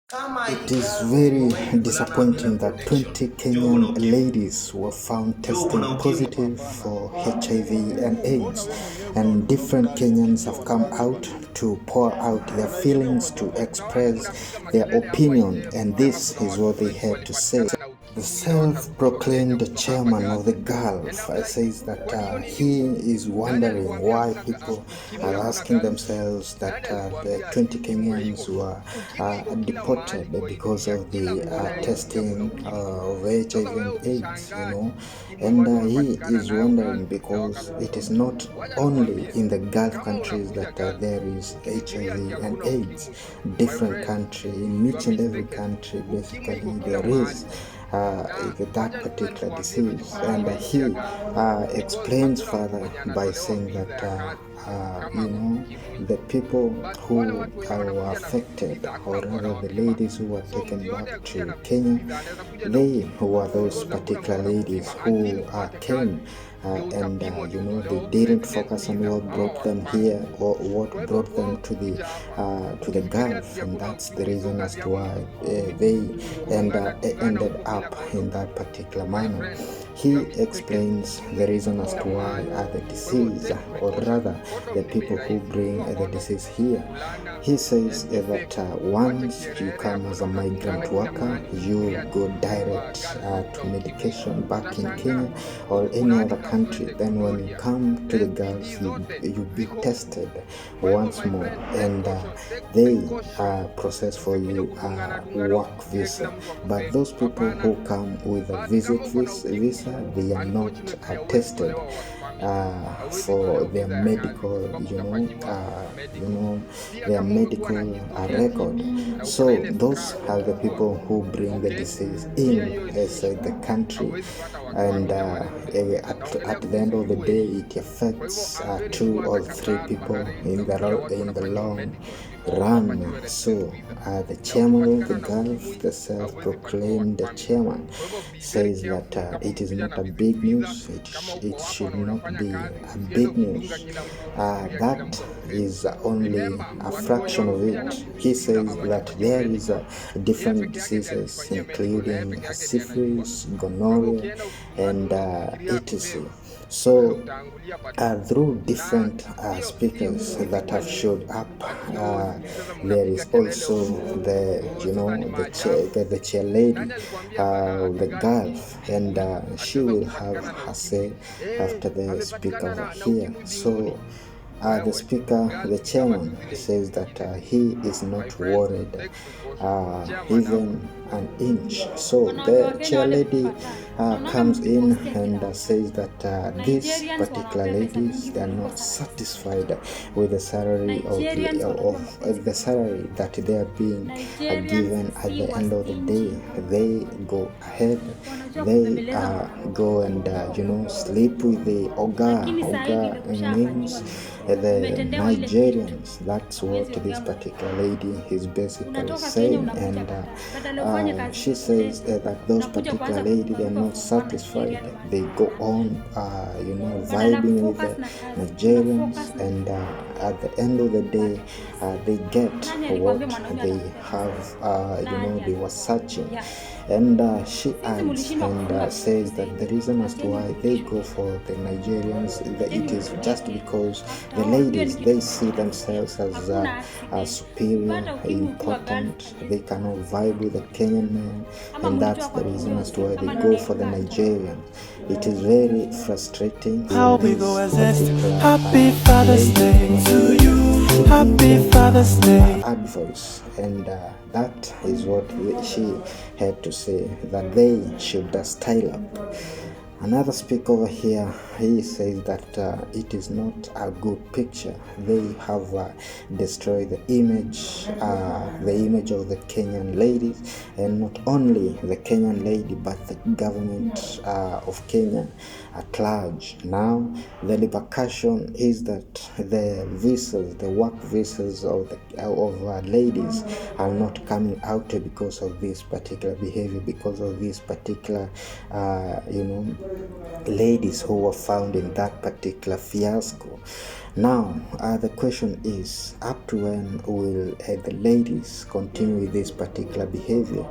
It is very disappointing that 20 Kenyan ladies were found testing positive for HIV and AIDS, and different Kenyans have come out to pour out their feelings, to express their opinion, and this is what they had to say. The self-proclaimed chairman of the Gulf says that he is wondering why people are asking themselves that the 20 Kenyans were deported because of the testing of HIV and AIDS, and he is wondering because it is not only in the Gulf countries that there is HIV and AIDS. Different country, in each and every country, basically there is that particular disease, and he explains further by saying that the people who were affected, or rather the ladies who were taken back to Kenya, they were those particular ladies who came and they didn't focus on what brought them here or what brought them to the Gulf, and that's the reason as to why they ended up in that particular manner. He explains the reason as to why the disease, or rather the people who bring the disease here. He says that once you come as a migrant worker, you go direct to medication back in Kenya or any other country. Then when you come to the Gulf, you be tested once more, and they process for you a work visa. But those people who come with a visit visa, they are not tested for their medical, their medical record. So those are the people who bring the disease in inside the country, and at the end of the day, it affects 2 or 3 people in the long run. So the chairman of the Gulf, the self-proclaimed chairman, says that it is not a big news. It should not be a big news. That is only a fraction of it. He says that there is different diseases, including syphilis, gonorrhea, and etc. So, through different speakers that have showed up, there is also the chair lady, the Gulf, and she will have her say after the speaker over here. So the speaker, the chairman, says that he is not worried even an inch. So the chair lady comes in and says that these particular ladies, they are not satisfied with the salary of the salary that they are being given at the end of the day. They go ahead, they go and sleep with the oga means the Nigerians. That's what this particular lady is basically saying, and she says that those particular ladies are not satisfied. They go on, vibing with the Nigerians, and at the end of the day, they get what they have. They were searching. And she adds and says that the reason as to why they go for the Nigerians, that it is just because the ladies, they see themselves as superior, important. They cannot vibe with the Kenyan man, and that's the reason as to why they go for the Nigerians. It is very frustrating. How we go as this. Happy Father's Day to you. Happy Father's Day. Advice, and that is what she had to say, that they should style up. Another speaker over here, he says that it is not a good picture. They have destroyed the image of the Kenyan ladies, and not only the Kenyan lady, but the government of Kenya at large. Now, the repercussion is that the visas, the work visas of ladies, are not coming out because of this particular behavior, because of this particular, ladies who were found in that particular fiasco. Now, the question is, up to when will the ladies continue with this particular behavior?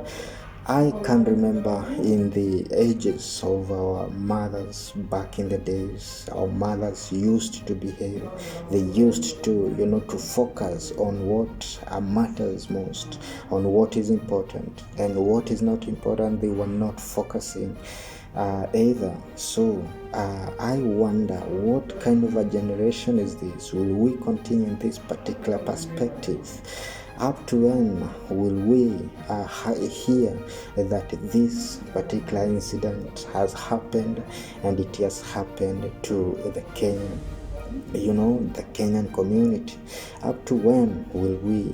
I can remember in the ages of our mothers back in the days, our mothers used to behave. They used to focus on what matters most, on what is important, and what is not important, they were not focusing either. So I wonder, what kind of a generation is this? Will we continue in this particular perspective? Up to when will we hear that this particular incident has happened, and it has happened to the Kenyan community? Up to when will we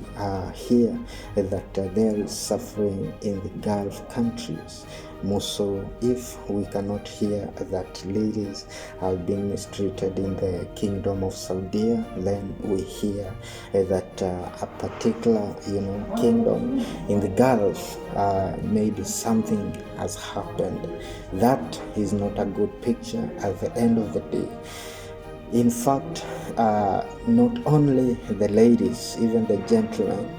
hear that there is suffering in the Gulf countries? More so, if we cannot hear that ladies have been mistreated in the kingdom of Saudi, then we hear that a particular kingdom in the Gulf, maybe something has happened. That is not a good picture at the end of the day. In fact, not only the ladies, even the gentlemen,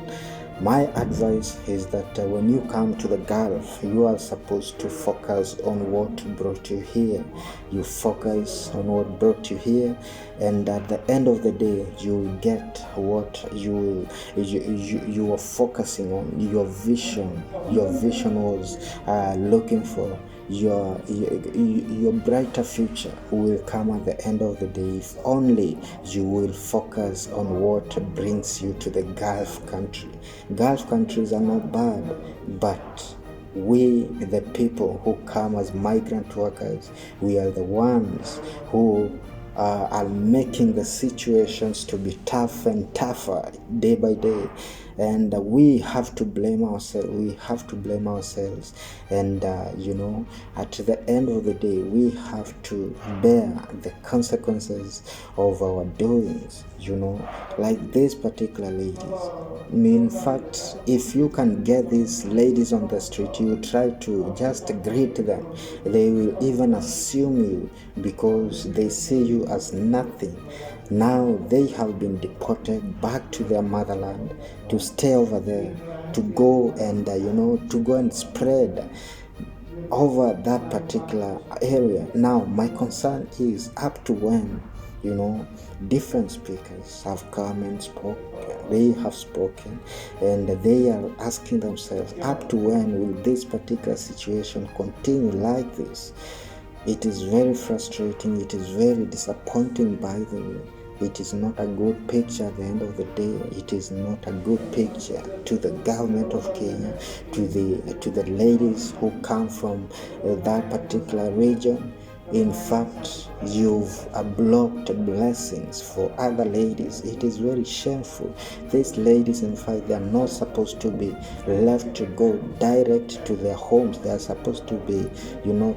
my advice is that when you come to the Gulf, you are supposed to focus on what brought you here. You focus on what brought you here, and at the end of the day, you will get what you are focusing on. Your vision was looking for. Your brighter future will come at the end of the day if only you will focus on what brings you to the Gulf country. Gulf countries are not bad, but we, the people who come as migrant workers, we are the ones who are making the situations to be tough and tougher day by day. And we have to blame ourselves. And at the end of the day, we have to bear the consequences of our doings, like these particular ladies. In fact, if you can get these ladies on the street, you try to just greet them. They will even assume you because they see you as nothing. Now they have been deported back to their motherland to stay over there, to go and spread over that particular area. Now my concern is, up to when? Different speakers have come and spoken. They have spoken, and they are asking themselves, up to when will this particular situation continue like this? It is very frustrating. It is very disappointing, by the way. It is not a good picture at the end of the day. It is not a good picture to the government of Kenya, to the ladies who come from that particular region. In fact, you've blocked blessings for other ladies. It is very shameful. These ladies, in fact, they are not supposed to be left to go direct to their homes. They are supposed to be,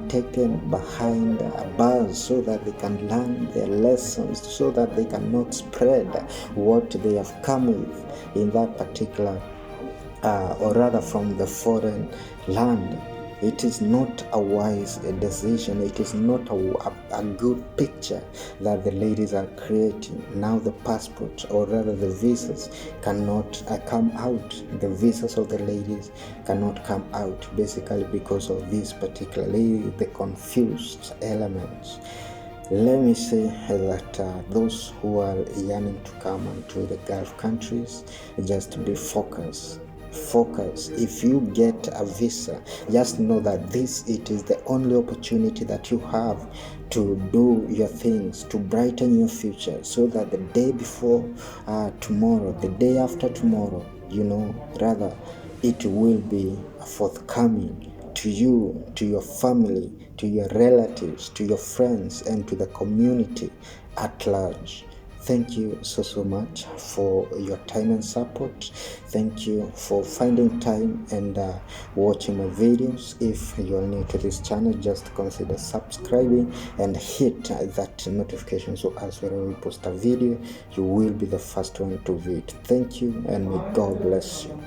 taken behind bars so that they can learn their lessons, so that they cannot spread what they have come with in that particular, or rather from the foreign land. It is not a wise decision. It is not a good picture that the ladies are creating. Now the passport, or rather the visas, cannot come out. The visas of the ladies cannot come out, basically because of this particularly the confused elements. Let me say that those who are yearning to come into the Gulf countries, just be focused. If you get a visa, just know that it is the only opportunity that you have to do your things, to brighten your future, so that the day before tomorrow, the day after tomorrow, rather, it will be forthcoming to you, to your family, to your relatives, to your friends, and to the community at large. Thank you so much for your time and support. Thank you for finding time and watching my videos. If you're new to this channel, just consider subscribing and hit that notification, so as whenever we post a video, you will be the first one to view it. Thank you, and may God bless you.